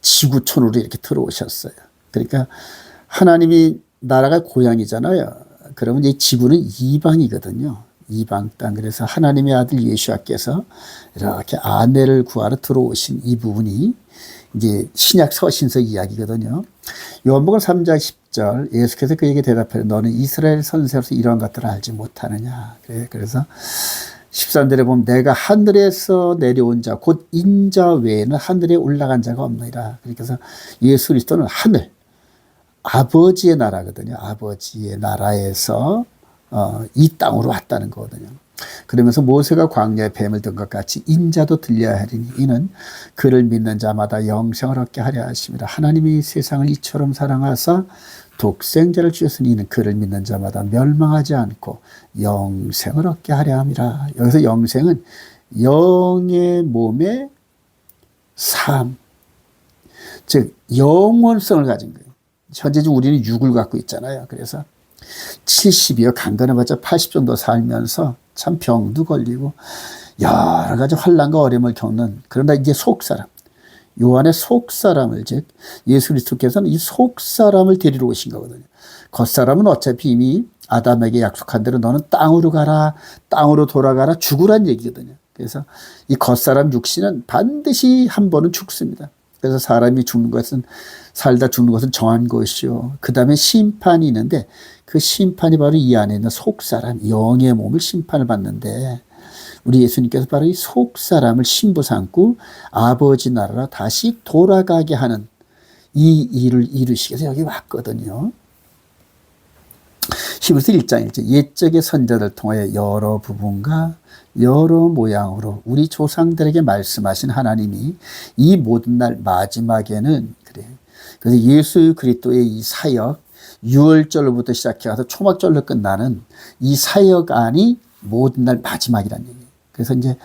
지구촌으로 이렇게 들어오셨어요. 그러니까 하나님이 나라가 고향이잖아요. 그러면 이 지구는 이방이거든요. 이방 땅. 그래서 하나님의 아들 예수아께서 이렇게 아내를 구하러 들어오신 이 부분이 이제 신약 서신서 이야기거든요. 요한복음 3장 10절 예수께서 그에게 대답하여 너는 이스라엘 선지자로서 이러한 것들을 알지 못하느냐. 그래서 13절에 보면 내가 하늘에서 내려온 자 곧 인자 외에는 하늘에 올라간 자가 없느니라. 그래서 예수 그리스도는 하늘 아버지의 나라거든요. 아버지의 나라에서 이 땅으로 왔다는 거거든요. 그러면서 모세가 광야에 뱀을 든 것 같이 인자도 들려야 하리니 이는 그를 믿는 자마다 영생을 얻게 하려 하심이라. 하나님이 세상을 이처럼 사랑하사 독생자를 주셨으니 이는 그를 믿는 자마다 멸망하지 않고 영생을 얻게 하려 함이라. 여기서 영생은 영의 몸의 삶, 즉 영원성을 가진 거예요. 현재적으로 우리는 육을 갖고 있잖아요. 그래서 70이요 강건해봤자 80 정도 살면서 참 병도 걸리고 여러 가지 환난과 어려움을 겪는, 그러나 이제 속사람, 요한의 속사람을, 즉 예수 그리스도께서는 이 속사람을 데리러 오신 거거든요. 겉사람은 어차피 이미 아담에게 약속한 대로 너는 땅으로 가라, 땅으로 돌아가라, 죽으란 얘기거든요. 그래서 이 겉사람 육신은 반드시 한 번은 죽습니다. 그래서 사람이 죽는 것은, 살다 죽는 것은 정한 것이요. 그 다음에 심판이 있는데 그 심판이 바로 이 안에 있는 속사람, 영의 몸을 심판을 받는데 우리 예수님께서 바로 이 속사람을 신부 삼고 아버지 나라로 다시 돌아가게 하는 이 일을 이루시기 위해서 여기 왔거든요. 히브리서 1장 1절 옛적의 선자들 통하여 여러 부분과 여러 모양으로 우리 조상들에게 말씀하신 하나님이 이 모든 날 마지막에는 그래. 그래서 예수 그리스도의 이 사역 6월절로부터 시작해서 초막절로 끝나는 이 사역 안이 모든 날 마지막이라는 얘기예요. 그래서 이제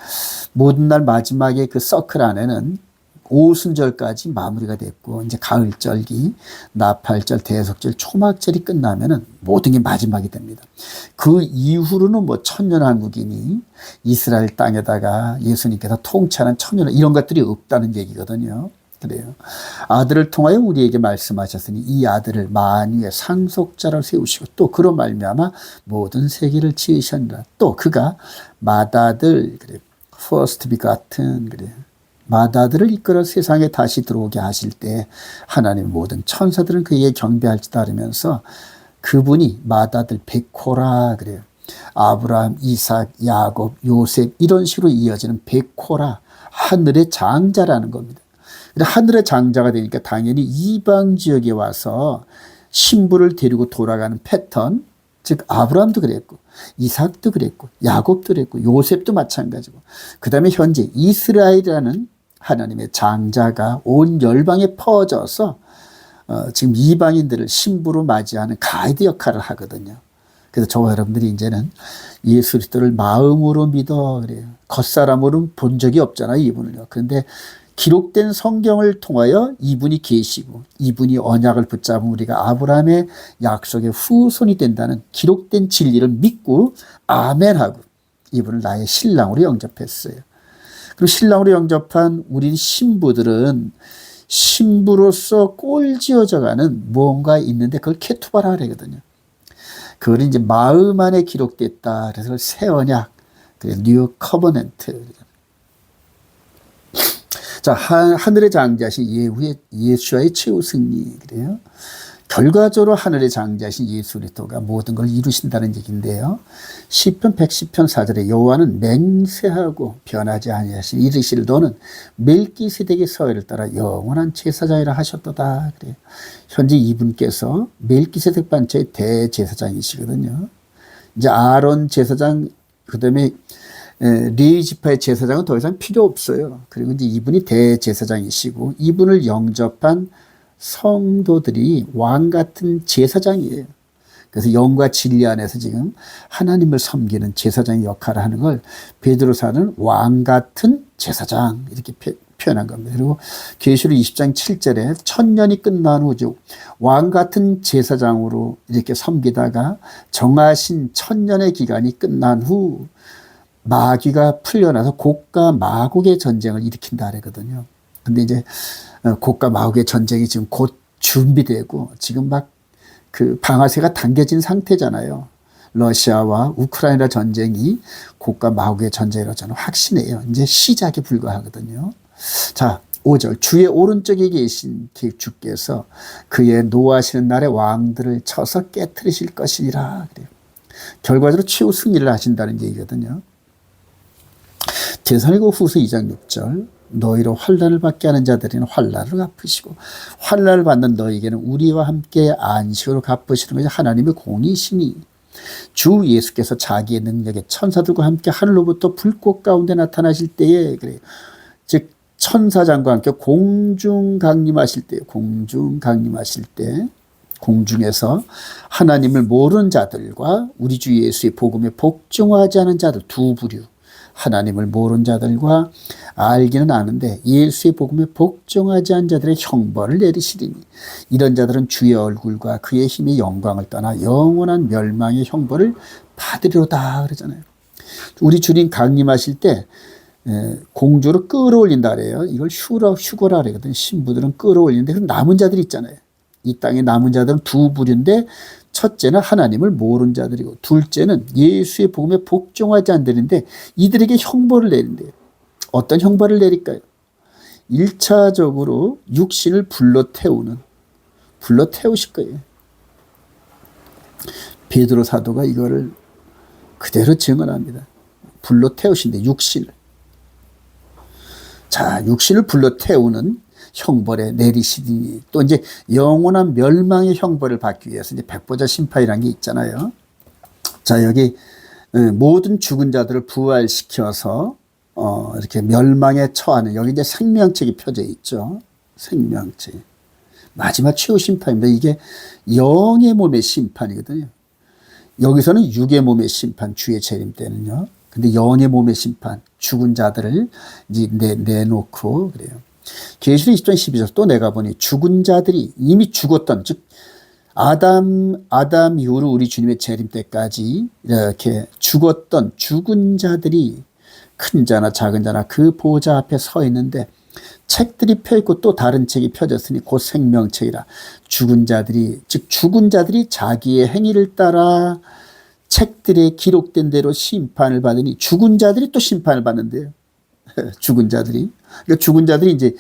모든 날 마지막에 그 서클 안에는 오순절까지 마무리가 됐고 이제 가을절기, 나팔절, 대속절, 초막절이 끝나면은 모든 게 마지막이 됩니다. 그 이후로는 뭐 천년왕국이니 이스라엘 땅에다가 예수님께서 통치하는 천년 이런 것들이 없다는 얘기거든요. 그래요. 아들을 통하여 우리에게 말씀하셨으니 이 아들을 만유의 상속자로 세우시고 또 그로 말미암아 모든 세계를 지으셨느라 또 그가 맏아들 그래 first begotten 그래 맏아들을 이끌어 세상에 다시 들어오게 하실 때 하나님 모든 천사들은 그에게 경배할지다 하면서 그분이 맏아들 백호라 그래요. 아브라함, 이삭, 야곱, 요셉 이런 식으로 이어지는 백호라 하늘의 장자라는 겁니다. 하늘의 장자가 되니까 당연히 이방 지역에 와서 신부를 데리고 돌아가는 패턴, 즉 아브라함도 그랬고 이삭도 그랬고 야곱도 그랬고 요셉도 마찬가지고 그 다음에 현재 이스라엘이라는 하나님의 장자가 온 열방에 퍼져서 지금 이방인들을 신부로 맞이하는 가이드 역할을 하거든요. 그래서 저와 여러분들이 이제는 예수 그리스도를 마음으로 믿어 그래요. 겉사람으로는 본 적이 없잖아요, 이분을요. 그런데 기록된 성경을 통하여 이분이 계시고 이분이 언약을 붙잡은 우리가 아브라함의 약속의 후손이 된다는 기록된 진리를 믿고 아멘하고 이분을 나의 신랑으로 영접했어요. 그리고 신랑으로 영접한 우리 신부들은 신부로서 꼴지어져가는 무언가 있는데 그걸 케투바라 그러거든요. 그걸 이제 마음 안에 기록됐다. 그래서 새 언약, 뉴 커버넌트. 자, 하늘의 장자신 예수와의 최후 승리 그래요. 결과적으로 하늘의 장자신 예수 그리스도가 모든 걸 이루신다는 얘기인데요. 시편 110편 4절에 여호와는 맹세하고 변하지 아니하시니 이르시를 너는 멜기세덱의 서열을 따라 영원한 제사장이라 하셨도다. 그래요. 현재 이분께서 멜기세덱 반차의 대제사장이시거든요. 이제 아론 제사장 그다음에 레위 지파의 제사장은 더 이상 필요 없어요. 그리고 이제 이분이 대제사장이시고 이분을 영접한 성도들이 왕 같은 제사장이에요. 그래서 영과 진리 안에서 지금 하나님을 섬기는 제사장의 역할을 하는 걸 베드로사는 왕 같은 제사장 이렇게 표현한 겁니다. 그리고 계시록 20장 7절에 천년이 끝난 후죠. 왕 같은 제사장으로 이렇게 섬기다가 정하신 천년의 기간이 끝난 후 마귀가 풀려나서 곡과 마곡의 전쟁을 일으킨다 그러거든요. 근데 이제 곡과 마곡의 전쟁이 지금 곧 준비되고 지금 막 그 방아쇠가 당겨진 상태잖아요. 러시아와 우크라이나 전쟁이 곡과 마곡의 전쟁이라고 저는 확신해요. 이제 시작에 불과하거든요. 자, 5절 주의 오른쪽에 계신 주께서 그의 노하시는 날에 왕들을 쳐서 깨트리실 것이니라. 그래요. 결과적으로 최후 승리를 하신다는 얘기거든요. 데살로니가 후서 2장 6절 너희로 환난을 받게 하는 자들은 환난을 갚으시고 환난을 받는 너희에게는 우리와 함께 안식으로 갚으시는 것이 하나님의 공이시니 주 예수께서 자기의 능력의 천사들과 함께 하늘로부터 불꽃 가운데 나타나실 때에 그래요. 즉 천사장과 함께 공중 강림하실 때 공중에서 하나님을 모르는 자들과 우리 주 예수의 복음에 복종하지 않은 자들 두 부류 하나님을 모르는 자들과 알기는 아는데 예수의 복음에 복종하지 않은 자들의 형벌을 내리시리니 이런 자들은 주의 얼굴과 그의 힘의 영광을 떠나 영원한 멸망의 형벌을 받으리로다 그러잖아요. 우리 주님 강림하실 때 공주로 끌어올린다 그래요. 이걸 휴거라 그러거든요. 신부들은 끌어올리는데 그 남은 자들이 있잖아요. 이 땅에 남은 자들은 두 부류인데 첫째는 하나님을 모르는 자들이고 둘째는 예수의 복음에 복종하지 않는데 이들에게 형벌을 내린대요. 어떤 형벌을 내릴까요? 1차적으로 육신을 불러 태우실 거예요. 베드로 사도가 이거를 그대로 증언합니다. 불러 태우신대 육신을. 자, 육신을 불러 태우는 형벌에 내리시니 또 이제 영원한 멸망의 형벌을 받기 위해서 이제 백보자 심판이라는 게 있잖아요. 자, 여기 모든 죽은 자들을 부활시켜서 이렇게 멸망에 처하는, 여기 이제 생명책이 펴져 있죠. 생명책. 마지막 최후 심판입니다. 이게 영의 몸의 심판이거든요. 여기서는 육의 몸의 심판, 주의 재림 때는요. 근데 영의 몸의 심판, 죽은 자들을 이제 내놓고 그래요. 계시록 20장 12절 또 내가 보니 죽은 자들이 이미 죽었던, 즉 아담 이후로 우리 주님의 재림 때까지 이렇게 죽었던 죽은 자들이 큰 자나 작은 자나 그 보좌 앞에 서 있는데 책들이 펴있고 또 다른 책이 펴졌으니 곧 생명책이라. 죽은 자들이, 즉 죽은 자들이 자기의 행위를 따라 책들에 기록된 대로 심판을 받으니 죽은 자들이 또 심판을 받는데요. 죽은 자들이. 그러니까 죽은 자들이 이제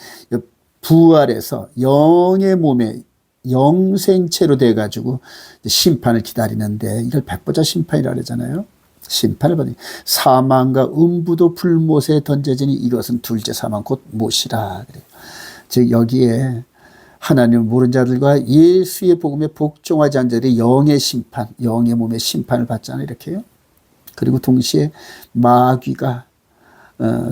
부활해서 영의 몸에 영생체로 돼가지고 심판을 기다리는데 이걸 백보자 심판이라고 그러잖아요. 심판을 받으니 사망과 음부도 불못에 던져지니 이것은 둘째 사망 곧 못이라 그래요. 즉 여기에 하나님을 모르는 자들과 예수의 복음에 복종하지 않은 자들이 영의 심판, 영의 몸의 심판을 받잖아요. 이렇게요. 그리고 동시에 마귀가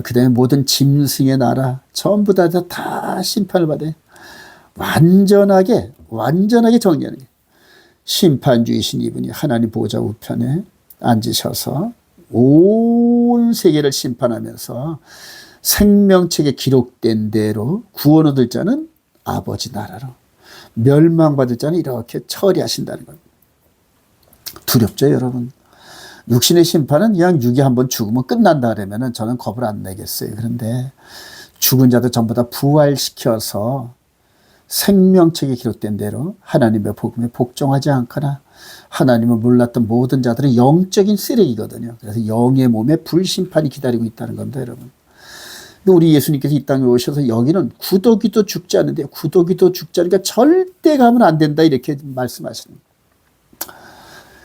그다음에 모든 짐승의 나라 전부 다 심판을 받아요. 완전하게 정리하는 거예요. 심판주이신 이분이 하나님 보좌 우편에 앉으셔서 온 세계를 심판하면서 생명책에 기록된 대로 구원 얻을 자는 아버지 나라로, 멸망받을 자는 이렇게 처리하신다는 겁니다. 두렵죠, 여러분? 육신의 심판은 그냥 육이 한번 죽으면 끝난다 그러면 저는 겁을 안 내겠어요. 그런데 죽은 자들 전부 다 부활시켜서 생명책에 기록된 대로 하나님의 복음에 복종하지 않거나 하나님을 몰랐던 모든 자들은 영적인 쓰레기거든요. 그래서 영의 몸에 불심판이 기다리고 있다는 겁니다, 여러분. 우리 예수님께서 이 땅에 오셔서 여기는 구더기도 죽지 않는데, 구더기도 죽지 않으니까 절대 가면 안 된다 이렇게 말씀하시는 거예요.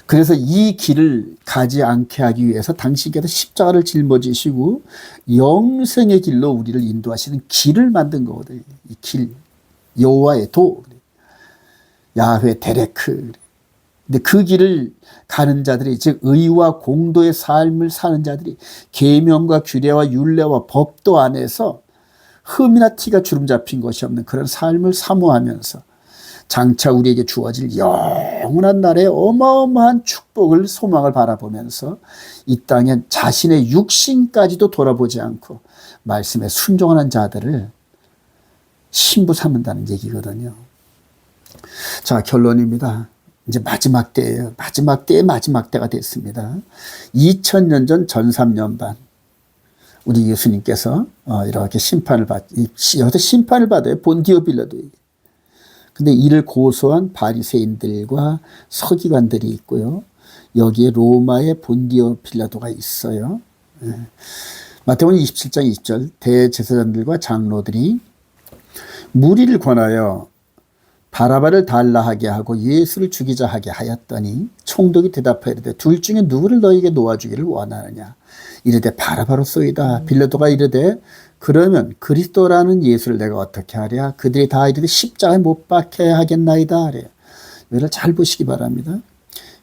그래서 이 길을 가지 않게 하기 위해서 당신께서 십자가를 짊어지시고 영생의 길로 우리를 인도하시는 길을 만든 거거든요. 이 길, 여호와의 도, 야훼 데레크. 근데 그 길을 가는 자들이, 즉 의와 공도의 삶을 사는 자들이 계명과 규례와 율례와 법도 안에서 흠이나 티가 주름 잡힌 것이 없는 그런 삶을 사모하면서 장차 우리에게 주어질 영원한 날의 어마어마한 축복을, 소망을 바라보면서 이 땅에 자신의 육신까지도 돌아보지 않고 말씀에 순종하는 자들을 신부 삼는다는 얘기거든요. 자, 결론입니다. 이제 마지막 때예요. 마지막 때의 마지막 때가 됐습니다. 2000년 전 전삼년반 우리 예수님께서 이렇게 여기서 심판을 받아요. 본디오 빌라도에게. 근데 이를 고소한 바리새인들과 서기관들이 있고요. 여기에 로마의 본디오 빌라도가 있어요. 마태복음 27장 20절 대제사장들과 장로들이 무리를 권하여 바라바를 달라하게 하고 예수를 죽이자 하게 하였더니 총독이 대답하여 이르되 둘 중에 누구를 너희에게 놓아주기를 원하느냐. 이르되 바라바로소이다. 빌라도가 이르되 그러면 그리스도라는 예수를 내가 어떻게 하랴. 그들이 다 이르되 십자가에 못 박게 하겠나이다 하래요. 이를 잘 보시기 바랍니다.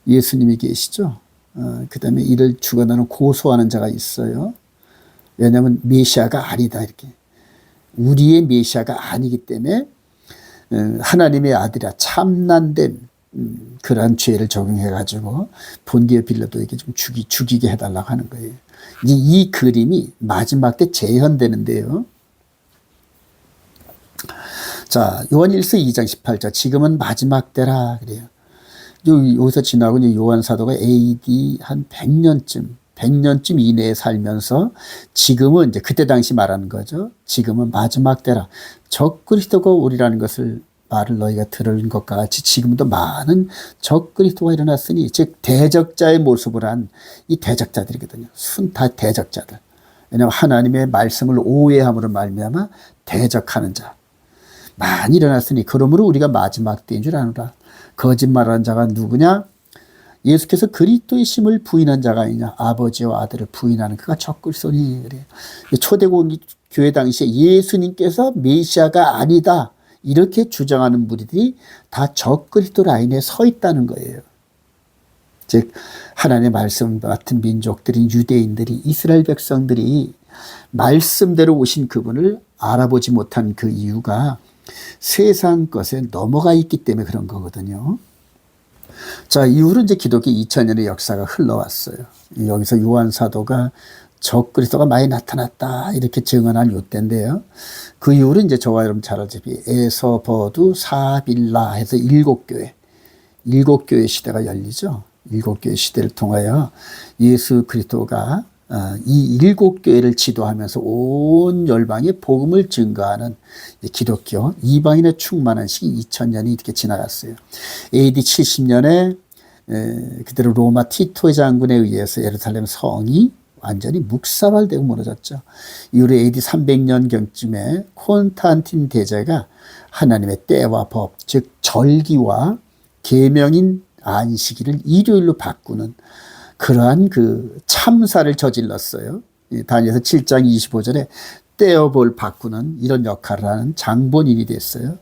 예수님이 계시죠. 그 다음에 이를 죽어나는 고소하는 자가 있어요. 왜냐하면 메시아가 아니다 이렇게. 우리의 메시아가 아니기 때문에 하나님의 아들이라 참난된 그러한 죄를 적용해가지고 본디오 빌라도에게 좀 죽이게 해달라고 하는 거예요. 이 그림이 마지막 때 재현되는데요. 자, 요한일서 2장 18절 지금은 마지막 때라 그래요. 여기서 지나고 이제 요한 사도가 AD 한 100년쯤 이내에 살면서 지금은 이제 그때 당시 말하는 거죠. 지금은 마지막 때라. 적그리스도가 오리라는 것을 말을 너희가 들은 것과 같이 지금도 많은 적그리스도가 일어났으니, 즉 대적자의 모습을 한 이 대적자들이거든요. 다 대적자들. 왜냐하면 하나님의 말씀을 오해함으로 말미암아 대적하는 자 많이 일어났으니 그러므로 우리가 마지막 때인 줄 아노라. 거짓말하는 자가 누구냐? 예수께서 그리스도의 심을 부인한 자가 아니냐. 아버지와 아들을 부인하는 그가 적그리스도니. 그래요. 초대교회 교회 당시에 예수님께서 메시아가 아니다 이렇게 주장하는 무리들이 다 적그리스도 라인에 서 있다는 거예요. 즉 하나님의 말씀 같은 민족들인 유대인들이, 이스라엘 백성들이 말씀대로 오신 그분을 알아보지 못한 그 이유가 세상 것에 넘어가 있기 때문에 그런 거거든요. 자, 이후로 이제 기독교 2000년의 역사가 흘러왔어요. 여기서 요한 사도가 적그리스도가 많이 나타났다 이렇게 증언한 요때인데요. 그 이후로 이제 저와 여러분 잘 알다시피 에서버두 사빌라 해서 일곱 교회 시대가 열리죠. 일곱 교회 시대를 통하여 예수 그리스도가 이 일곱 교회를 지도하면서 온 열방에 복음을 증거하는 기독교 이방인의 충만한 시기 2000년이 이렇게 지나갔어요. AD 70년에 그대로 로마 티토 장군에 의해서 예루살렘 성이 완전히 묵사발되고 무너졌죠. 이후로 AD 300년경쯤에 콘스탄틴 대제가 하나님의 때와 법, 즉 절기와 계명인 안식일을 일요일로 바꾸는 그러한 그 참사를 저질렀어요. 다니엘서 7장 25절에 떼어볼 바꾸는 이런 역할을 하는 장본인이 됐어요.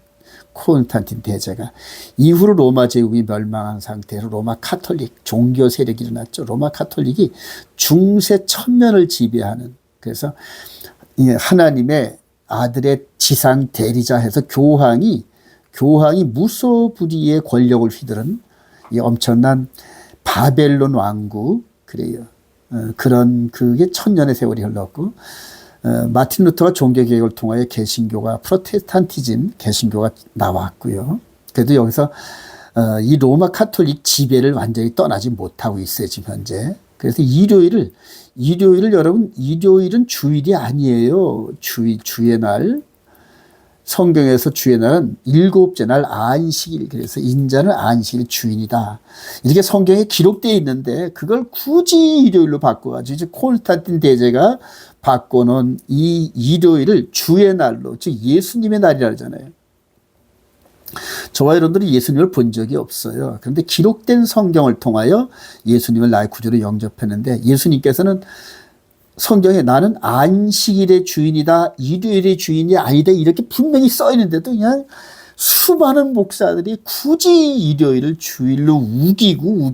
콘스탄틴 대제가. 이후로 로마 제국이 멸망한 상태로 로마 카톨릭 종교 세력이 일어났죠. 로마 카톨릭이 중세 1000년을 지배하는, 그래서 하나님의 아들의 지상 대리자 해서 교황이 무소부리의 권력을 휘두른 이 엄청난 바벨론 왕국, 그래요. 그런 그게 1000년의 세월이 흘렀고, 마틴 루터가 종교개혁을 통하여 개신교가 프로테스탄티즘 개신교가 나왔고요. 그래도 여기서 이 로마 카톨릭 지배를 완전히 떠나지 못하고 있어요, 지금 현재. 그래서 일요일을 여러분, 일요일은 주일이 아니에요. 주의 날. 성경에서 주의 날은 일곱째 날 안식일, 그래서 인자는 안식일 주인이다, 이렇게 성경에 기록되어 있는데 그걸 굳이 일요일로 바꿔가지고 이제 콘스탄틴 대제가 바꿔놓은 이 일요일을 주의 날로, 즉 예수님의 날이라 하잖아요. 저와 여러분들이 예수님을 본 적이 없어요. 그런데 기록된 성경을 통하여 예수님을 나의 구주로 영접했는데, 예수님께서는 성경에 나는 안식일의 주인이다, 일요일의 주인이 아니다 이렇게 분명히 써 있는데도 그냥 수많은 목사들이 굳이 일요일을 주일로 우기고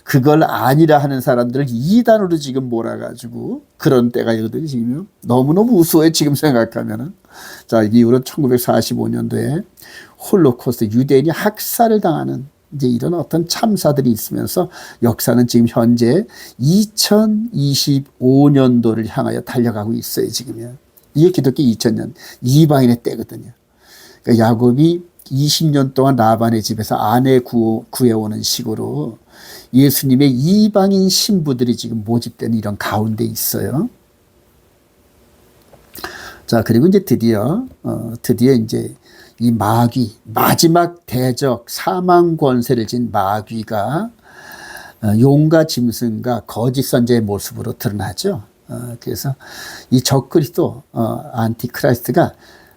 그걸 아니라 하는 사람들을 이단으로 지금 몰아가지고 그런 때가 있거든요. 지금 너무너무 우스워요, 지금 생각하면은. 자, 이후로 1945년도에 홀로코스트, 유대인이 학살을 당하는 이제 이런 어떤 참사들이 있으면서 역사는 지금 현재 2025년도를 향하여 달려가고 있어요, 지금요. 이게 기독교 2000년 이방인의 때거든요. 그러니까 야곱이 20년 동안 라반의 집에서 아내 구해오는 식으로 예수님의 이방인 신부들이 지금 모집되는 이런 가운데 있어요. 자, 그리고 이제 드디어 이제 이 마귀, 마지막 대적 사망 권세를 진 마귀가 용과 짐승과 거짓 선지자의 모습으로 드러나죠. 그래서 이 적그리스도 안티크라이스트가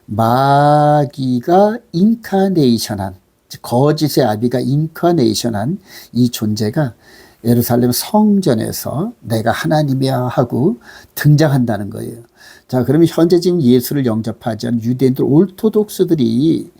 마귀가 인카네이션한, 거짓의 아비가 인카네이션한 이 존재가 예루살렘 성전에서 내가 하나님이야 하고 등장한다는 거예요. 자, 그러면 현재 지금 예수를 영접하지 않은 유대인들, 올토독스들이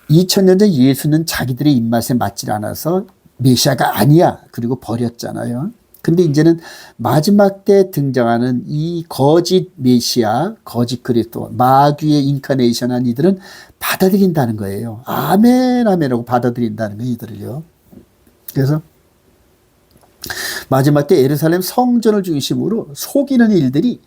2000년 전 예수는 자기들의 입맛에 맞지 않아서 메시아가 아니야 그리고 버렸잖아요. 근데 이제는 마지막 때 등장하는 이 거짓 메시아, 거짓 그리스도, 마귀의 인카네이션한 이들은 받아들인다는 거예요. 아멘 아멘하고 받아들인다는 거예요, 이들을요. 그래서 마지막 때 예루살렘 성전을 중심으로 속이는 일들이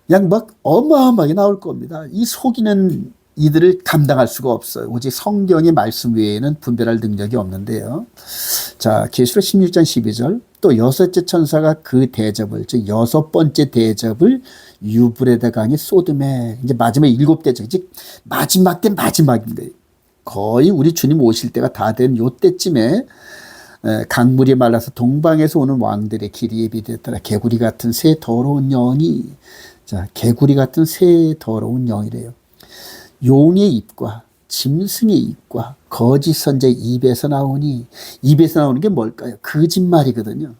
그냥 막 어마어마하게 나올 겁니다. 이 속이는 이들을 감당할 수가 없어요. 오직 성경의 말씀 외에는 분별할 능력이 없는데요. 자, 계시록 16장 12절, 또 여섯째 천사가 그 대접을, 즉 여섯 번째 대접을 유브레데 강의 소돔에, 이제 마지막 일곱 대접, 즉 마지막 때 마지막인데 거의 우리 주님 오실 때가 다 된 요때쯤에 강물이 말라서 동방에서 오는 왕들의 길이 예비되었더라. 개구리 같은 새 더러운 영이, 자, 개구리 같은 새 더러운 영이래요. 용의 입과 짐승의 입과 거짓 선지자의 입에서 나오니, 입에서 나오는 게 뭘까요? 거짓말이거든요.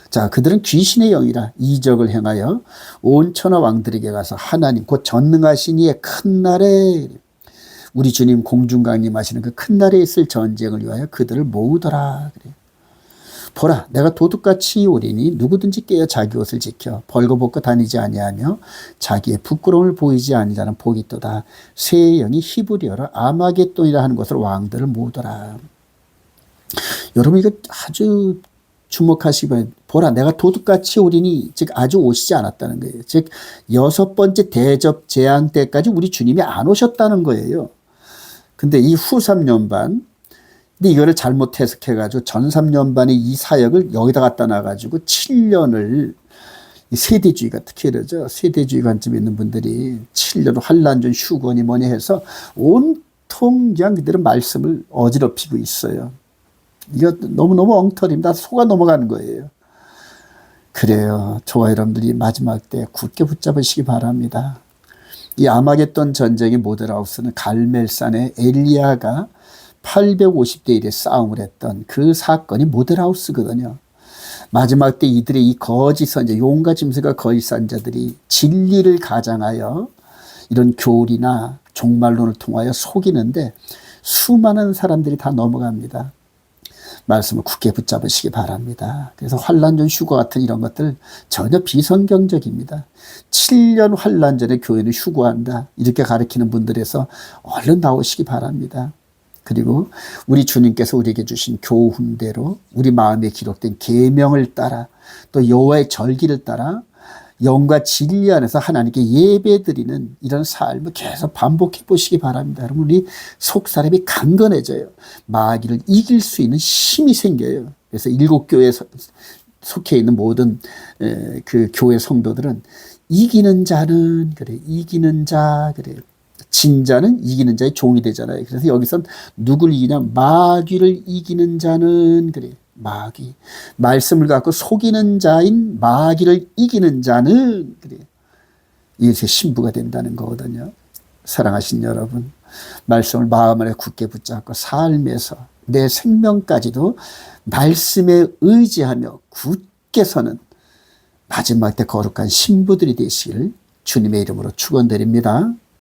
자, 그들은 귀신의 영이라 이적을 행하여 온 천하 왕들에게 가서 하나님 곧 전능하신 이의 큰 날에, 우리 주님 공중 강림하시는 그 큰 날에 있을 전쟁을 위하여 그들을 모으더라 그래요. 보라 내가 도둑같이 오리니 누구든지 깨어 자기 옷을 지켜 벌거벗고 다니지 아니하며 자기의 부끄러움을 보이지 아니 자는 복이 있도다. 새 영이 히브리어로 아마겟돈이라 하는 것을 왕들을 모으더라. 여러분 이거 아주 주목하시기 바랍니다. 보라 내가 도둑같이 오리니 즉 아주 오시지 않았다는 거예요. 즉 6번째 대접 재앙 때까지 우리 주님이 안 오셨다는 거예요. 근데 이 후 3년반 근데 이거를 잘못 해석해가지고 전 3년반의 이 사역을 여기다 갖다 놔가지고 7년을 세대주의가 특히 이러죠. 세대주의 관점에 있는 분들이 7년 환란전 휴거니 뭐니 해서 온통 그냥 그대로 말씀을 어지럽히고 있어요. 이거 너무너무 엉터리입니다. 속아 넘어가는 거예요. 그래요. 저와 여러분들이 마지막 때 굳게 붙잡으시기 바랍니다. 이 아마겟돈 전쟁의 모델하우스는 갈멜산의 엘리야가 850대 1의 싸움을 했던 그 사건이 모델하우스거든요. 마지막 때 이들의 이 거짓 선자, 용과 짐승과 거짓 선자들이 진리를 가장하여 이런 교리나 종말론을 통하여 속이는데 수많은 사람들이 다 넘어갑니다. 말씀을 굳게 붙잡으시기 바랍니다. 그래서 환란전 휴거 같은 이런 것들 전혀 비성경적입니다. 7년 환란전에 교회는 휴거한다. 이렇게 가르치는 분들에서 얼른 나오시기 바랍니다. 그리고 우리 주님께서 우리에게 주신 교훈대로 우리 마음에 기록된 계명을 따라 또 여호와의 절기를 따라 영과 진리 안에서 하나님께 예배드리는 이런 삶을 계속 반복해 보시기 바랍니다. 여러분 우리 속사람이 강건해져요. 마귀를 이길 수 있는 힘이 생겨요. 그래서 7교회에 속해 있는 모든 그 교회 성도들은 이기는 자는 그래 이기는 자 그래요. 진자는 이기는 자의 종이 되잖아요. 그래서 여기선 누굴 이기냐? 마귀를 이기는 자는 그래. 마귀. 말씀을 갖고 속이는 자인 마귀를 이기는 자는 그래. 이것이 신부가 된다는 거거든요. 사랑하신 여러분, 말씀을 마음 안에 굳게 붙잡고 삶에서 내 생명까지도 말씀에 의지하며 굳게 서는 마지막 때 거룩한 신부들이 되시길 주님의 이름으로 축원드립니다.